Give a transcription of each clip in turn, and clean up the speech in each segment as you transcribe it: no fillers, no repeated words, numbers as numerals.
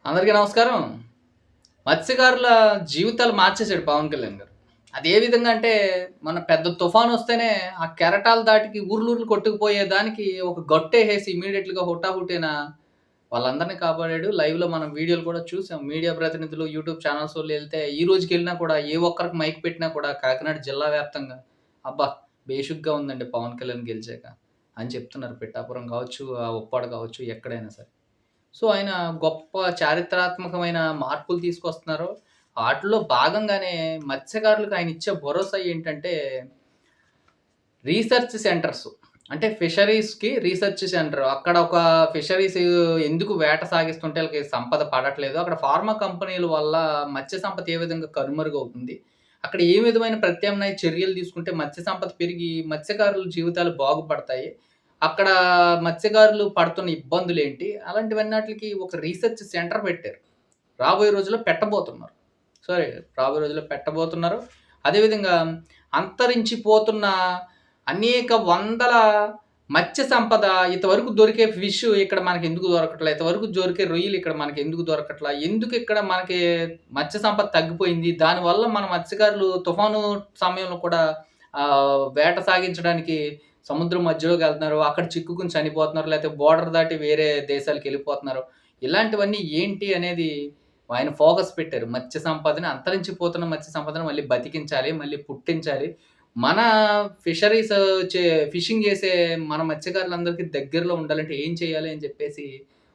అందరికీ నమస్కారం. మత్స్యకారుల జీవితాలు మార్చేసాడు పవన్ కళ్యాణ్ గారు. అది ఏ విధంగా అంటే, మన పెద్ద తుఫానొస్తేనే ఆ కెరటాలు దాటికి ఊర్లూర్లు కొట్టుకుపోయేదానికి ఒక గట్టేసేసి ఇమ్మీడియేట్‌గా హుటాహుటిన వాళ్ళందరిని కాపాడాడు. లైవ్‌లో మనం వీడియోలు కూడా చూసాం. మీడియా ప్రతినిధులు, యూట్యూబ్ ఛానల్సోళ్ళు ఎళ్తే ఈ రోజుకెళ్ళినా కూడా ఏ ఒక్కరికి మైక్ పెట్టినా కూడా కాకినాడ జిల్లా వ్యాప్తంగా అబ్బా! బేషుగ్గా ఉందండి పవన్ కళ్యాణ్ గెలిచాక అని చెప్తున్నారు. పిఠాపురం కావచ్చు, ఉప్పాడ కావచ్చు ఎక్కడైనా సరే. సో, ఆయన గొప్ప చారిత్రాత్మకమైన మార్పులు తీసుకొస్తున్నారు. ఆటిల్లో భాగంగానే మత్స్యకారులకు ఆయనిచ్చే భరోసా ఏంటంటే, రీసెర్చ్ సెంటర్స్. అంటే ఫిషరీస్‌కి రీసెర్చ్ సెంటర్. అక్కడ ఒక ఫిషరీస్ ఎందుకు వేట సాగిస్తుంటే ఆళ్ళకి సంపద పడట్లేదు. అక్కడ ఫార్మా కంపెనీల వల్ల మత్స్య సంపద ఏ విధంగా కనుమరుగవుతుంది. అక్కడ ఏ విధమైన ప్రత్యామ్నాయ చర్యలు తీసుకుంటే మత్స్య సంపద పెరిగి మత్స్యకారుల జీవితాలు బాగుపడతాయి. అక్కడ మత్స్యకారులు పడుతున్న ఇబ్బందులేంటి? అలాంటివన్నాటిలికి ఒక రీసెర్చ్ సెంటర్ పెట్టారు. రాబోయే రోజుల్లో పెట్టబోతున్నారు. సారీ, రాబోయే రోజుల్లో పెట్టబోతున్నారు. అదే విధంగా అంతరించిపోతున్న అనేక వందల మత్స్య సంపద ఇంతవరకు దొరికే ఫిష్ ఇక్కడ మనకెందుకు దొరకట్లా? ఇంతవరకు దొరికే రొయ్యలు ఇక్కడ మనకెందుకు దొరకట్లా? ఎందుకు ఇక్కడ మనకి మత్స్య సంపద తగ్గిపోయింది? దానివల్ల మన మత్స్యకారులు తుఫాను సమయంలో కూడా వేట సాగించడానికి సముద్రం మధ్యలోకెళ్తున్నారు. అక్కడ చిక్కుకొని చనిపోతున్నారు. లేతే బోర్డర్ దాటి వేరే దేశాలకెళ్ళిపోతున్నారు. ఇలాంటివన్నీ ఏంటి అనేది ఆయన ఫోకస్ పెట్టారు. మత్స్య సంపదని అంతరించిపోతున్న మత్స్య సంపదను మళ్ళీ బతికించాలి. మళ్ళీ పుట్టించాలి. మన ఫిషరీస్ చే ఫిషింగ్ చేసే మన మత్స్యకారులందరికీ దగ్గరలో ఉండాలంటే ఏం చేయాలి అని చెప్పేసి,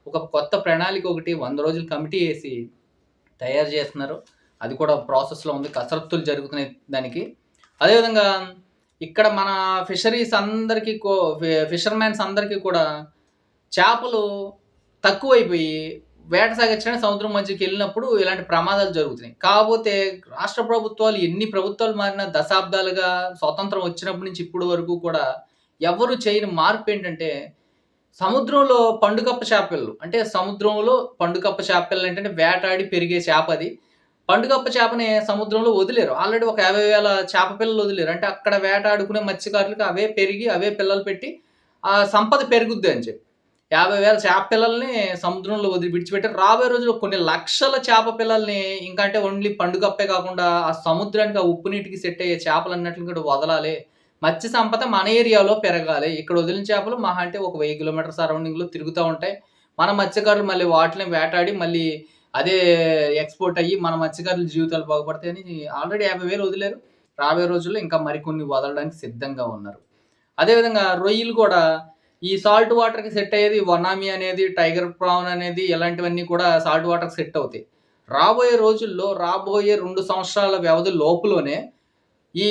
ఒక కొత్త ప్రణాళిక ఒకటి 100 రోజులు కమిటీ ఏసి తయారు చేస్తున్నారు. అది కూడా ప్రాసెస్‌లో ఉంది. కసరత్తులు జరుగుతున్నాయి దానికి. అదే విధంగా ఇక్కడ మన ఫిషరీస్ అందరికి ఫిషర్‌మాన్స్ అందరికి కూడా చేపలు తక్కువైపోయి వేట సాగించడానికి సముద్రం మధ్యకెళ్ళినప్పుడు ఇలాంటి ప్రమాదాలు జరుగుతున్నాయి. కాపోతే రాష్ట్ర ప్రభుత్వాలు ఎన్ని ప్రభుత్వాలు మారినా దశాబ్దాలుగా స్వాతంత్రం వచ్చినప్పటి నుంచి ఇప్పటి వరకు కూడా ఎవ్వరు చేయని మార్పేంటంటే, సముద్రంలో పండుకప్ప చేపలు. అంటే సముద్రంలో పండుకప్ప చేపలేంటంటే వేటాడి పెరిగే చేపది. పండుగప్ప చేపని సముద్రంలో వదిలారు. ఆల్రెడీ ఒక 50,000 చేప పిల్లలు వదిలారు. అంటే అక్కడ వేటాడుకునే మత్స్యకారులకి అవే పెరిగి, అవే పిల్లలు పెట్టి సంపద పెరుగుద్ది అని చెప్పి. 50,000 చేప పిల్లల్ని సముద్రంలో విడిచిపెట్టారు. రాబోయే రోజుల్లో కొన్ని లక్షల చేప పిల్లల్ని ఇంకా అంటే ఓన్లీ పండుగప్పే కాకుండా ఆ సముద్రానికి, ఆ ఉప్పు నీటికి సెట్ అయ్యే చేపలన్నిటిని కూడా వదలాలి. మత్స్య సంపద మన ఏరియాలో పెరగాలి. ఇక్కడ వదిలిన చేపలు మహా అంటే ఒక 1000 కిలోమీటర్ సరౌండింగ్‌లో తిరుగుతా ఉంటాయి. మన మత్స్యకారులు మళ్ళీ వాటిని వేటాడి మళ్ళీ అదే ఎక్స్‌పోర్ట్ అయ్యి మన మత్స్యకారుల జీవితాలు బాగుపడతాయని ఆల్రెడీ 50,000 వదిలారు. రాబోయే రోజుల్లో ఇంకా మరికొన్ని వదలడానికి సిద్ధంగా ఉన్నారు. అదే విధంగా రొయ్యలు కూడా ఈ సాల్ట్ వాటర్‌కి సెట్ అయ్యేది వనామీ అనేది, టైగర్ ప్రాన్ అనేది ఇలాంటివన్నీ కూడా సాల్ట్ వాటర్‌కి సెట్ అవుతాయి. రాబోయే రోజుల్లో రాబోయే 2 సంవత్సరాల వ్యవధి లోపులోనే ఈ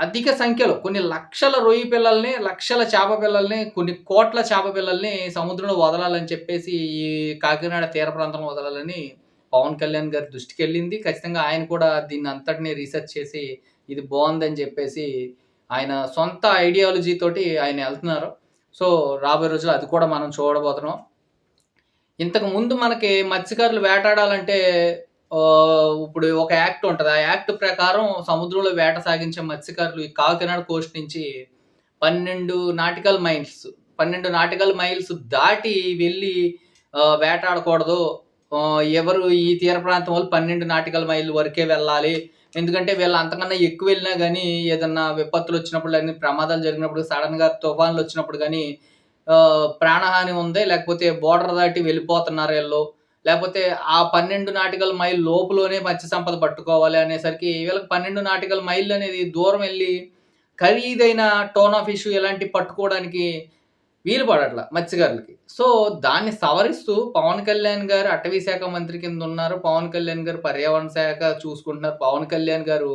అధిక సంఖ్యలో కొన్ని లక్షల రొయ్య పిల్లల్ని, లక్షల చేప పిల్లల్ని, కొన్ని కోట్ల చేప పిల్లల్ని సముద్రంలో వదలాలని చెప్పేసి ఈ కాకినాడ తీర ప్రాంతంలో వదలాలని పవన్ కళ్యాణ్ గారి దృష్టికెళ్ళింది. ఖచ్చితంగా ఆయన కూడా దీన్ని అంతటిని రీసెర్చ్ చేసి ఇది బావుందని చెప్పేసి ఆయన సొంత ఐడియాలజీ తోటి ఆయన ఎళ్తున్నారు. సో, రాబోయే రోజుల్లో అది కూడా మనం చూడబోతున్నాం. ఇంతకు ముందు మనకి మత్స్యకారులు వేటాడాలంటే ఇప్పుడు ఒక యాక్ట్ ఉంటది. ఆ యాక్ట్ ప్రకారం సముద్రంలో వేట సాగించే మత్స్యకారులు ఈ కాకినాడ కోస్ట్ నుంచి 12 నాటికల్ మైల్స్ 12 నాటికల్ మైల్స్ దాటి వెళ్లి వేటాడకూడదు. ఎవరు ఈ తీర ప్రాంతం వాళ్ళు 12 నాటికల్ మైల్ వరకే వెళ్ళాలి. ఎందుకంటే వీళ్ళు అంతకన్నా ఎక్కువ వెళ్ళినా గాని ఏదన్నా విపత్తులొచ్చినప్పుడు లేని ప్రమాదాలు జరిగినప్పుడు సడెన్‌గా తుఫాన్‌లొచ్చినప్పుడు గాని ప్రాణహాని ఉంది. లేకపోతే బోర్డర్ దాటి వెళ్ళిపోతున్నారు ఈళ్ళు. లేపోతే ఆ 12 నాటికల్ మైల్ లోపులోనే మత్స్య సంపద పట్టుకోవాలి అనేసరికి వీళ్ళకి 12 నాటికల్ మైళ్ళనేది దూరం ఎళ్లి ఖరీదైన టోనా ఫిష్ ఇలాంటివి పట్టుకోవడానికి వీలు పడట్ల మత్స్యకారులకి. సో, దాన్ని సవరిస్తూ పవన్ కళ్యాణ్ గారు అటవీ శాఖ మంత్రి కిందున్నారు. పవన్ కళ్యాణ్ గారు పర్యావరణ శాఖ చూసుకుంటున్నారు. పవన్ కళ్యాణ్ గారు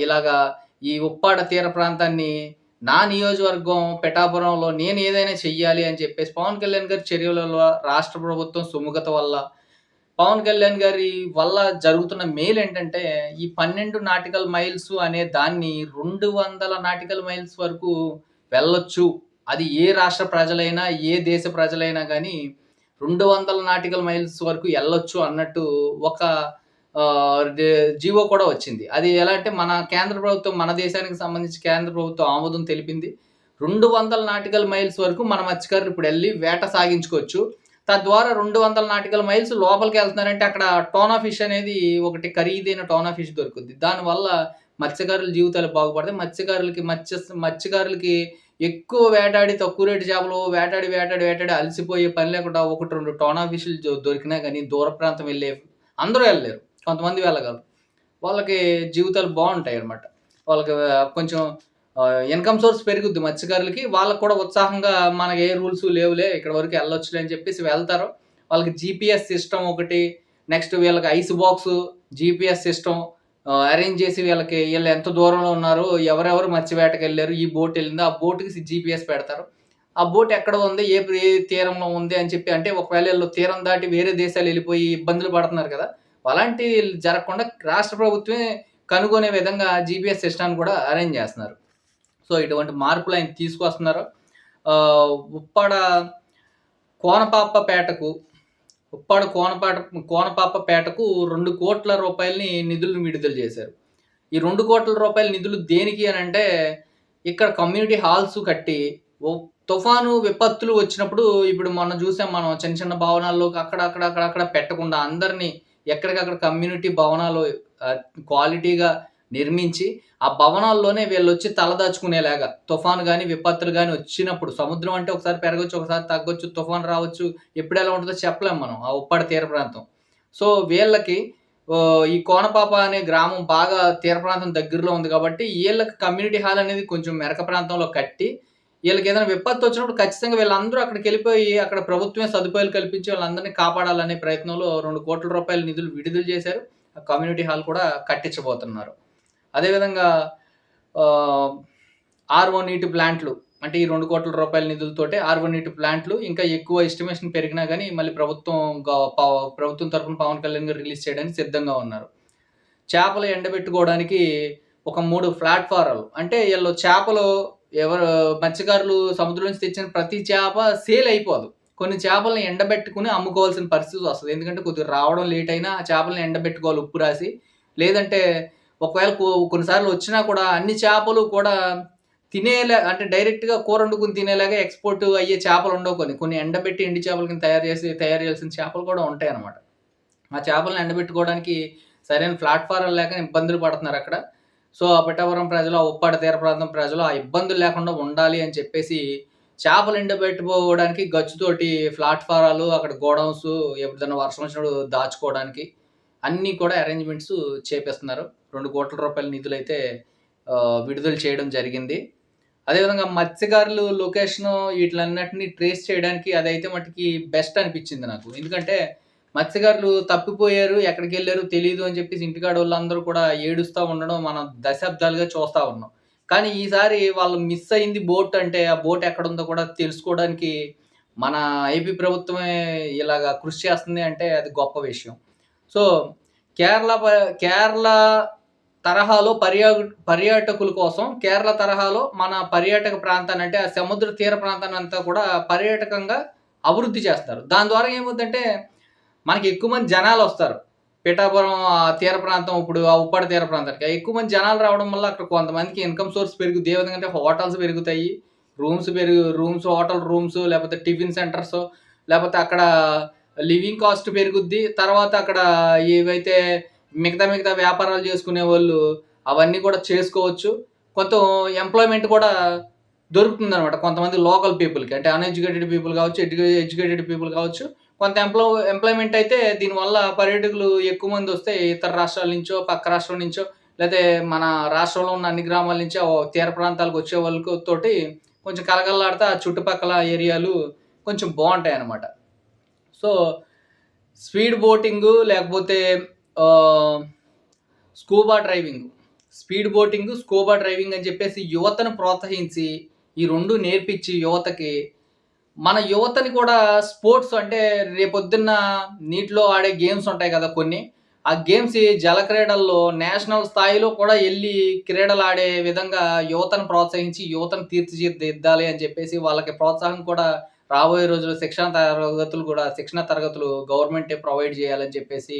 ఇలాగా ఈ ఉప్పాడ తీర ప్రాంతాన్ని నా నియోజకవర్గం పిఠాపురంలో నేనేదైనా చెయ్యాలి అని చెప్పేసి పవన్ కళ్యాణ్ గారి చర్యల వల్ల, రాష్ట్ర ప్రభుత్వం సుముఖత వల్ల, పవన్ కళ్యాణ్ గారి వల్ల జరుగుతున్న మేలేంటంటే, ఈ 12 నాటికల్ మైల్స్ అనే దాన్ని 200 నాటికల్ మైల్స్ వరకు వెళ్ళొచ్చు. అది ఏ రాష్ట్ర ప్రజలైనా, ఏ దేశ ప్రజలైనా గానీ 200 నాటికల్ మైల్స్ వరకు ఎళ్ళొచ్చు అన్నట్టు ఒక ఆహ్, డే జీవో కూడా వచ్చింది. అది ఎలా అంటే మన కేంద్ర ప్రభుత్వం మన దేశానికి సంబంధించి కేంద్ర ప్రభుత్వం ఆమోదం తెలిపింది. 200 నాటికల్ మైల్స్ వరకు మన మత్స్యకారులు ఇప్పుడెళ్లి వేట సాగించుకోవచ్చు. తద్వారా 200 నాటికల్ మైల్స్ లోపలికెళ్తున్నారంటే అక్కడ టోనా ఫిష్ అనేది ఒకటి ఖరీదైన టోనా ఫిష్ దొరుకుద్ది. దానివల్ల మత్స్యకారుల జీవితాలు బాగుపడతాయి. మత్స్యకారులకి ఎక్కువ వేటాడి తక్కువ రేటు చేపలు వేటాడి అలసిపోయే పని లేకుండా 1, 2 టోనా ఫిష్‌లు దొరికినా గాని దూర ప్రాంతం అందరూ ఎళ్ళలేరు. కొంతమంది వెళ్ళగలరు. వాళ్ళకి జీవితాలు బావుంటాయన్నమాట. వాళ్ళకి కొంచెం ఇన్‌కమ్ సోర్స్ పెరుగుద్ది మత్స్యకారులకి. వాళ్ళకి కూడా ఉత్సాహంగా మనకి ఏ రూల్స్ లేవులే ఇక్కడి వరకు ఎళ్ళొచ్చులే అని చెప్పేసి వెళ్తారు. వాళ్ళకి జీపీఎస్ సిస్టమ్ ఒకటి, నెక్స్ట్ వీళ్ళకి ice box, GPS system arrange చేసి ఈళ్ళు ఎంత దూరంలో ఉన్నారు, ఎవరెవరు మత్స్య వేటకెళ్లారు, ఈ బోట్ ఎళ్ళింది. ఆ బోట్‌కి జీపీఎస్ పెడతారు. ఆ బోట్ ఎక్కడ ఉంది, ఏ తీరంలో ఉంది అని చెప్పి అంటే ఒకవేళ ఈళ్ళు తీరం దాటి వేరే దేశాలు ఎళ్ళిపోయి ఇబ్బందులు పడుతున్నారు కదా! అలాంటివి జరగకుండా రాష్ట్ర ప్రభుత్వమే కనుగొనే విధంగా జీపీఎస్ సిస్టమ్‌ని కూడా అరేంజ్ చేస్తున్నారు. సో, ఇటువంటి మార్పులు ఆయన తీసుకొస్తున్నారు. ఉప్పాడ కోనపాపపేటకు ఉప్పాడ కోనపాపపేటకు రూ. 2,00,00,000 నిధులను విడుదల చేశారు. ఈ రూ. 2,00,00,000 నిధులు దేనికి అనంటే, ఇక్కడ కమ్యూనిటీ హాల్స్ కట్టి, ఓ తుఫాను విపత్తులు వచ్చినప్పుడు ఇప్పుడు మొన్న చూసాం మనం చిన్న చిన్న భవనాల్లో అక్కడ పెట్టకుండా అందరిని ఎక్కడికక్కడ కమ్యూనిటీ భవనాలు ఆహ్, క్వాలిటీగా నిర్మించి, ఆ భవనాల్లోనే వీళ్ళొచ్చి తలదాచుకునేలాగా తుఫాను గాని, విపత్తులు గాని వచ్చినప్పుడు సముద్రం అంటే ఒకసారి పెరగొచ్చు, ఒకసారి తగ్గొచ్చు, తుఫాను రావచ్చు. ఎప్పుడెలా ఉంటదో చెప్పలేం మనం. ఆ ఉప్పాడ తీర ప్రాంతం. సో, వీళ్ళకి ఈ కోనపాప అనే గ్రామం బాగా తీర ప్రాంతం దగ్గరలో ఉంది కాబట్టి, ఈళ్ళకి కమ్యూనిటీ హాల్ అనేది కొంచెం మెరక ప్రాంతంలో కట్టి, ఈళ్ళకేదైనా విపత్తొచ్చినప్పుడు ఖచ్చితంగా వీళ్ళందరూ అక్కడికెళ్ళిపోయి, అక్కడ ప్రభుత్వమే సదుపాయాలు కల్పించి వాళ్ళందరిని కాపాడాలనే ప్రయత్నంలో రూ. 2,00,00,000 నిధులు విడుదల చేశారు. ఆ కమ్యూనిటీ హాల్ కూడా కట్టించబోతున్నారు. అదే విధంగా ఆహ్, ఆర్‌ఓ నీటి ప్లాంట్‌లు అంటే ఈ రూ. 2,00,00,000 నిధులతోటే ఆర్‌ఓ నీటి ప్లాంట్‌లు ఇంకా ఎక్కువ ఎస్టిమేషన్ పెరిగినా గాని మళ్ళీ ప్రభుత్వం తరపున పవన్ కళ్యాణ్ గారు రిలీజ్ చేయడానికి సిద్ధంగా ఉన్నారు. చేపలు ఎండబెట్టుకోవడానికి ఒక 3 ప్లాట్‌ఫారాలు అంటే ఈళ్ళు చేపలు ఎవరు మత్స్యకారులు సముద్రం నుంచి తెచ్చిన ప్రతి చేప సేల్ అయిపోదు. కొన్ని చేపల్ని ఎండబెట్టుకొని అమ్ముకోవాల్సిన పరిస్థితి వస్తది. ఎందుకంటే కొద్దిగా రావడం లేట్ అయినా ఆ చేపల్ని ఎండబెట్టుకోవాలి ఉప్పు రాసి. లేదంటే ఒకవేళ కొన్నిసార్లు వచ్చినా కూడా అన్ని చేపలు కూడా అంటే డైరెక్ట్‌గా కూర వండుకొని తినేలాగా ఎక్స్‌పోర్ట్ అయ్యే చేపలుండవు కొన్ని. కొన్ని ఎండబెట్టి ఎండు చేపల కింద తయారు చేయాల్సిన చేపలు కూడా ఉంటాయన్నమాట. ఆ చేపలను ఎండబెట్టుకోవడానికి సరైన ప్లాట్‌ఫారాలు లేక ఇబ్బందులు పడుతున్నారక్కడ. సో, ఆ పిఠాపురం ప్రజలు, ఆ ఉప్పాడ తీర ప్రాంతం ప్రజలు ఆ ఇబ్బందులు లేకుండా ఉండాలి అని చెప్పేసి చేపలు ఎండబెట్టుకోవడానికి గచ్చుతోటి ప్లాట్‌ఫారాలు, అక్కడ గోడౌన్స్ ఎప్పుడైనా వర్షం వచ్చినప్పుడు దాచుకోవడానికి అన్నీ కూడా అరేంజ్‌మెంట్స్ చేపిస్తున్నారు. రూ. 2,00,00,000 నిధులైతే విడుదల చేయడం జరిగింది. అదేవిధంగా మత్స్యకారులు లొకేషను ఈటిలన్నిటిని ట్రేస్ చేయడానికి అదైతే మటికి బెస్ట్ అనిపిచ్చింది నాకు. ఎందుకంటే మత్స్యకారులు తప్పిపోయారు, ఎక్కడికెళ్లారో తెలీదు అని చెప్పేసి ఇంటికాడోళ్ళందరూ కూడా ఏడుస్తా ఉండడం మనం దశాబ్దాలుగా చూస్తా ఉన్నాం. కానీ ఈసారి వాళ్ళు మిస్ అయింది బోట్ అంటే, ఆ బోట్ ఎక్కడుందో కూడా తెలుసుకోవడానికి మన ఏపీ ప్రభుత్వమే ఇలాగా కృషి చేస్తుంది అంటే అది గొప్ప విషయం. సో, కేరళ ప కేరళ తరహాలో పర్యాటకుల కోసం కేరళ తరహాలో మన పర్యాటక ప్రాంతాన్ని అంటే ఆ సముద్ర తీర ప్రాంతాన్నంతా కూడా పర్యాటకంగా అభివృద్ధి చేస్తారు. దాని ద్వారా ఏమవుద్దంటే మనకి ఎక్కువ మంది జనాలొస్తారు. పిఠాపురం తీర ప్రాంతం ఇప్పుడు ఆ ఉప్పాడ తీర ప్రాంతానికి. ఎక్కువ మంది జనాలు రావడం వల్ల అక్కడ కొంతమందికి ఇన్‌కమ్ సోర్స్ పెరుగుద్ది. ఏ విధంగా అంటే హోటల్స్ పెరుగుతాయి. హోటల్ రూమ్స్ లేపోతే టిఫిన్ సెంటర్స్ లేపోతే అక్కడ లివింగ్ కాస్ట్ పెరుగుద్ది. తర్వాత అక్కడ ఏవైతే మిగతా వ్యాపారాలు చేసుకునేవాళ్ళు అవన్నీ కూడా చేసుకోవచ్చు. కొంత ఎంప్లాయ్‌మెంట్ కూడా దొరుకుతుందనమాట. కొంతమంది లోకల్ పీపుల్‌కి. అంటే అన్‌ఎడ్యుకేటెడ్ పీపుల్ కావచ్చు, ఎడ్యుకేటెడ్ పీపుల్ కావచ్చు. కొంత ఎంప్లాయ్‌మెంట్ అయితే దీనివల్ల పర్యాటకులు ఎక్కువ మందొస్తే ఇతర రాష్ట్రాల నుంచో, పక్క రాష్ట్రం నుంచో లేతే మన రాష్ట్రంలో ఉన్న అన్ని గ్రామాల నుంచి తీర ప్రాంతాలకు వచ్చే తోటి కొంచెం కలకల్లాడుతా ఆ చుట్టుపక్కల ఏరియాలు కొంచెం బావుంటాయన్నమాట. సో, స్పీడ్ బోటింగు లేకపోతే ఆహ్, scuba driving. Speed boating, scuba driving అని చెప్పేసి యువతను ప్రోత్సహించి, ఈ 2 నేర్పిచ్చి యువతకి మన యువతని కూడా స్పోర్ట్స్ అంటే రేపొద్దున్న నీటిలో ఆడే గేమ్స్ ఉంటాయి కదా కొన్ని. ఆ గేమ్స్ ఈ జల క్రీడల్లో నేషనల్ స్థాయిలో కూడా ఎళ్లి క్రీడలాడే విధంగా యువతను ప్రోత్సహించి, యువతను తీర్చిదిద్దాలి అని చెప్పేసి వాళ్ళకి ప్రోత్సాహం కూడా రాబోయే రోజుల్లో శిక్షణ తరగతులు గవర్నమెంటే ప్రొవైడ్ చేయాలని చెప్పేసి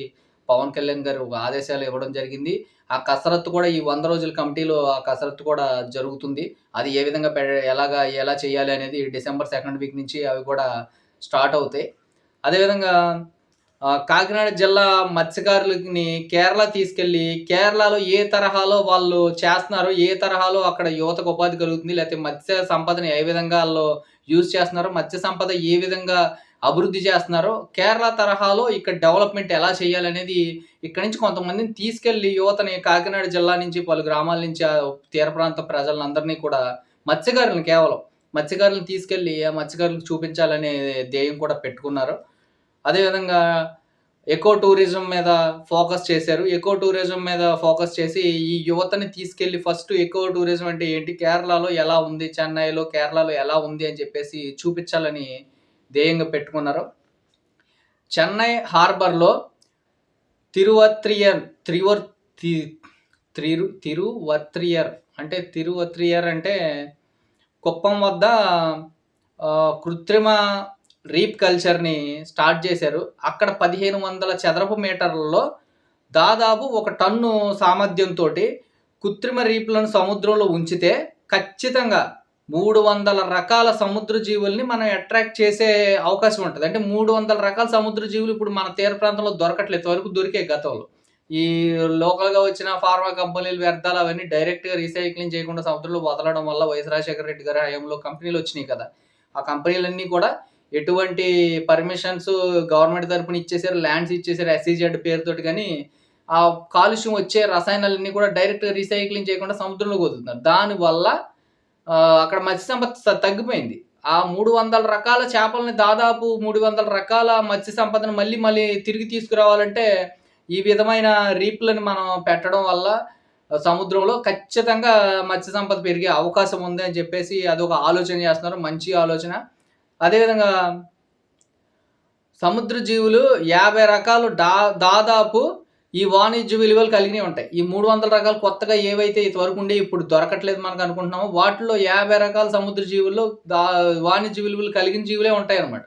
పవన్ కళ్యాణ్ గారు ఒక ఆదేశాలు ఇవ్వడం జరిగింది. ఆ కసరత్తు కూడా ఈ 100 రోజుల కమిటీలో ఆ కసరత్తు కూడా జరుగుతుంది. అది ఏ విధంగా ఎలా చేయాలి అనేది డిసెంబర్ సెకండ్ వీక్ నుంచి అవి కూడా స్టార్ట్ అవుతాయి. అదేవిధంగా కాకినాడ జిల్లా మత్స్యకారులని కేరళ తీసుకెళ్ళి, కేరళలో ఏ తరహాలో వాళ్ళు చేస్తున్నారో, ఏ తరహాలో అక్కడ యువతకు ఉపాధి కలుగుతుంది, లేతే మత్స్య సంపదని ఏ విధంగా ఆళ్ళు యూజ్ చేస్తున్నారో, మత్స్య సంపద ఏ విధంగా అభివృద్ధి చేస్తున్నారో, కేరళ తరహాలో ఇక్కడ డెవలప్‌మెంట్ ఎలా చేయాలనేది ఇక్కడి నుంచి కొంతమందిని తీసుకెళ్ళి యువతని కాకినాడ జిల్లా నుంచి, పలు గ్రామాల నుంచి తీర ప్రాంత ప్రజలందరినీ కూడా మత్స్యకారులను కేవలం మత్స్యకారులను తీసుకెళ్ళి, ఆ మత్స్యకారులకు చూపించాలనే ధ్యేయం కూడా పెట్టుకున్నారు. అదేవిధంగా ఎకో టూరిజం మీద ఫోకస్ చేశారు. ఎకో టూరిజం మీద ఫోకస్ చేసి ఈ యువతని తీసుకెళ్ళి ఫస్ట్ ఎకో టూరిజం అంటే ఏంటి? కేరళలో ఎలా ఉంది? చెన్నైలో, కేరళలో ఎలా ఉంది? అని చెప్పేసి చూపించాలని ధ్యేయంగా పెట్టుకున్నారు. చెన్నై హార్బర్‌లో తిరువత్రియర్ త్రివర్ తి తిరువత్రియర్ తిరువత్రియర్ అంటే కుప్పం వద్ద కృత్రిమ రీప్ కల్చర్‌ని స్టార్ట్ చేశారు. అక్కడ 1500 చదరపు మీటర్లలో దాదాపు 1 టన్ను సామర్థ్యంతోటి కృత్రిమ రీప్‌లను సముద్రంలో ఉంచితే ఖచ్చితంగా 300 రకాల సముద్ర జీవుల్ని మనం అట్రాక్ట్ చేసే అవకాశం ఉంటది. అంటే 300 రకాల సముద్ర జీవులు ఇప్పుడు మన తీర ప్రాంతంలో దొరకట్లేదు. ఇంతవరకు దొరికాయి గతంలో. ఈ లోకల్‌గా వచ్చిన ఫార్మా కంపెనీలు వ్యర్థాలు అవన్నీ డైరెక్ట్‌గా రీసైక్లింగ్ చేయకుండా సముద్రంలో వదలడం వల్ల వైఎస్ రాజశేఖర రెడ్డి గారి హయాంలో కంపెనీలొచ్చినాయి కదా! ఆ కంపెనీలన్నీ కూడా ఎటువంటి పర్మిషన్స్ గవర్నమెంట్ తరపున ఇచ్చేసారు. ల్యాండ్స్ ఇచ్చేసారు ఎస్‌ఈజెడ్ పేరుతోటి గానీ, ఆ కాలుష్యం వచ్చే రసాయనాలన్నీ కూడా డైరెక్ట్‌గా రీసైక్లింగ్ చేయకుండా సముద్రంలోకి వదులుతున్నారు. దానివల్ల అక్కడ మత్స్య సంపద తగ్గిపోయింది. ఆ 300 రకాల చేపలని దాదాపు 300 రకాల మత్స్య సంపదను మళ్ళీ తిరిగి తీసుకురావాలంటే, ఈ విధమైన రీప్‌లని మనం పెట్టడం వల్ల సముద్రంలో ఖచ్చితంగా మత్స్య సంపద పెరిగే అవకాశం ఉంది అని చెప్పేసి అదొక ఆలోచన చేస్తున్నారు. మంచి ఆలోచన. అదేవిధంగా సముద్ర జీవులు 50 రకాలు దాదాపు ఈ వాణిజ్య విలువలు కలిగినయి ఉంటాయి. ఈ 300 రకాలు కొత్తగా ఏవైతే ఇంతవరకు ఉండేయి ఇప్పుడు దొరకట్లేదు మనకనుకుంటున్నామో, వాటిలో 50 రకాల సముద్ర జీవుల్లో వాణిజ్య విలువలు కలిగిన జీవులే ఉంటాయన్నమాట.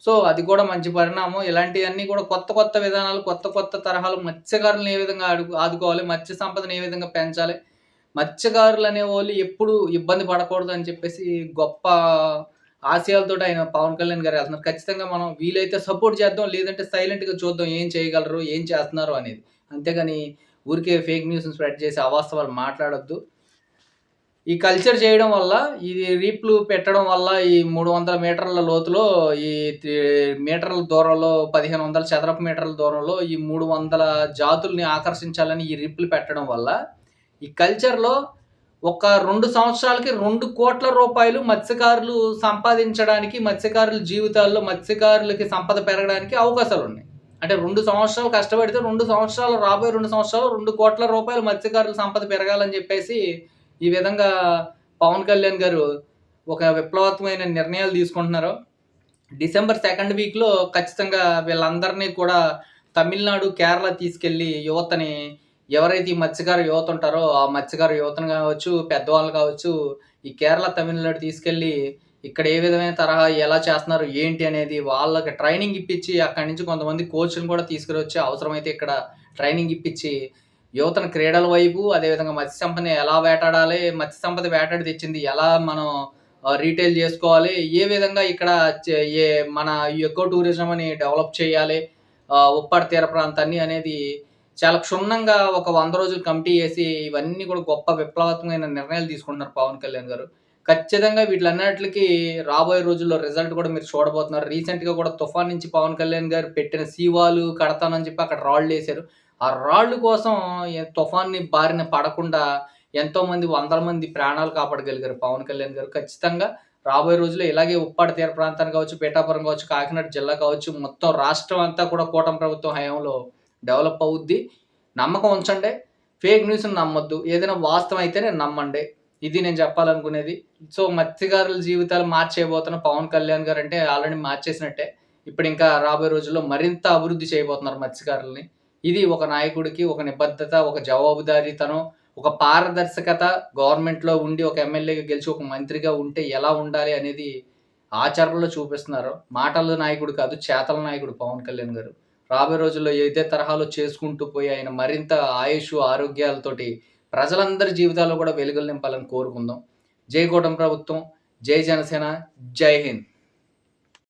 సో, అది కూడా మంచి పరిణామం. ఇలాంటియన్నీ కూడా కొత్త విధానాలు, కొత్త తరహాలు మత్స్యకారులను ఏ విధంగా ఆదుకోవాలి, మత్స్య సంపదను ఏ విధంగా పెంచాలి, మత్స్యకారులనేవోళ్ళు ఎప్పుడు ఇబ్బంది పడకూడదని చెప్పేసి గొప్ప ఆశయాలతోటి ఆయన పవన్ కళ్యాణ్ గారు ఎళ్తున్నారు. ఖచ్చితంగా మనం వీలైతే సపోర్ట్ చేద్దాం. లేదంటే సైలెంట్‌గా చూద్దాం ఏం చేయగలరు, ఏం చేస్తున్నారు అనేది. అంతేగాని ఊరికే ఫేక్ న్యూస్‌ని స్ప్రెడ్ చేసి అవాస్తవాలు మాట్లాడొద్దు. ఈ కల్చర్ చేయడం వల్ల, ఇది రీప్‌లు పెట్టడం వల్ల ఈ 300 మీటర్ల లోతులో ఈ తి మీటర్ల దూరంలో 1500 చదరపు మీటర్ల దూరంలో ఈ 300 జాతుల్ని ఆకర్షించాలని ఈ రీప్‌లు పెట్టడం వల్ల, ఈ కల్చర్‌లో ఒక 2 సంవత్సరాలకి రూ. 2,00,00,000 మత్స్యకారులు సంపాదించడానికి, మత్స్యకారుల జీవితాల్లో మత్స్యకారులకి సంపద పెరగడానికి అవకాశాలున్నాయి. అంటే 2 సంవత్సరాలు కష్టపడితే 2 సంవత్సరాలు రాబోయే 2 సంవత్సరాలు రూ. 2,00,00,000 మత్స్యకారుల సంపద పెరగాలని జెప్పేసి, ఈ విధంగా పవన్ కళ్యాణ్ గారు ఒక విప్లవాత్మకమైన నిర్ణయాలు తీసుకుంటున్నారు. డిసెంబర్ 2nd వీక్‌లో ఖచ్చితంగా వీళ్ళందరినీ కూడా తమిళనాడు, కేరళ తీసుకెళ్ళి యువతని ఎవరైతే ఈ మత్స్యకార యువత ఉంటారో, ఆ మత్స్యకార యువతను కావచ్చు, పెద్దవాళ్ళు కావచ్చు, ఈ కేరళ, తమిళనాడు తీసుకెళ్ళి ఇక్కడ ఏ విధమైన తరహా ఎలా చేస్తున్నారు, ఏంటి అనేది వాళ్ళకి ట్రైనింగ్ ఇప్పించి, అక్కడి నుంచి కొంతమంది కోచ్‌ని కూడా తీసుకొనొచ్చి అవసరమైతే ఇక్కడ ట్రైనింగ్ ఇప్పించి, యువతను క్రీడల వైపు, అదేవిధంగా మత్స్య సంపదని ఎలా వేటాడాలి, మత్స్య సంపద వేటాడి తెచ్చింది ఎలా మనం రీటైల్ జేసుకోవాలి, ఏ విధంగా ఇక్కడ చే ఏ మన ఎకో టూరిజంని డెవలప్ చేయాలి, ఉప్పాడ తీర ప్రాంతాన్ని అనేది చాలా క్షుణ్ణంగా ఒక 100 రోజులు కమిటీ ఏసి, ఇవన్నీ కూడా గొప్ప విప్లవాత్మకమైన నిర్ణయాలు తీసుకుంటున్నారు పవన్ కళ్యాణ్ గారు. ఖచ్చితంగా వీటిలన్నిట్లికి రాబోయే రోజుల్లో రిజల్ట్ కూడా మీరు చూడబోతున్నారు. రీసెంట్‌గా కూడా తుఫాన్ నుంచి పవన్ కళ్యాణ్ గారు పెట్టిన సీవాలు కడతానని చెప్పి అక్కడ రాళ్ళేశారు. ఆ రాళ్ళు కోసం తుఫాన్‌ని బారిన పడకుండా ఎంతోమంది వందల మంది ప్రాణాలు కాపాడగలిగారు పవన్ కళ్యాణ్ గారు. ఖచ్చితంగా రాబోయే రోజుల్లో ఇలాగే ఉప్పాడ తీర ప్రాంతాన్ని కావచ్చు, పిఠాపురం కావచ్చు, కాకినాడ జిల్లా కావచ్చు, మొత్తం రాష్ట్రం అంతా కూడా కూటమి ప్రభుత్వం హయాంలో డెవలప్ అవుద్ది. నమ్మకం ఉంచండి. ఫేక్ న్యూస్‌ని నమ్మొద్దు. ఏదైనా వాస్తవం అయితేనే నమ్మండి. ఇది నేను చెప్పాలనుకునేది. సో, మత్స్యకారుల జీవితాలు మార్చేయబోతున్న పవన్ కళ్యాణ్ గారంటే ఆల్రెడీ మార్చేసినట్టే. ఇప్పుడింకా రాబోయే రోజుల్లో మరింత అభివృద్ధి చేయబోతున్నారు మత్స్యకారులని. ఇది ఒక నాయకుడికి ఒక నిబద్ధత, ఒక జవాబుదారీతనం, ఒక పారదర్శకత గవర్నమెంట్‌లో ఉండి ఒక ఎమ్మెల్యేగా గెలిచి ఒక మంత్రిగా ఉంటే ఎలా ఉండాలి అనేది ఆచరణలో చూపిస్తున్నారు. మాటల నాయకుడు కాదు, చేతల నాయకుడు పవన్ కళ్యాణ్ గారు. రాబోయే రోజుల్లో ఇదే తరహాలో చేసుకుంటూ పోయి ఆయన మరింత ఆయుష్, ఆరోగ్యాలతోటి ప్రజలందరి జీవితాల్లో కూడా వెలుగులు నింపాలని కోరుకుందాం. జై కూటమి ప్రభుత్వం, జై జనసేన, జై హింద్.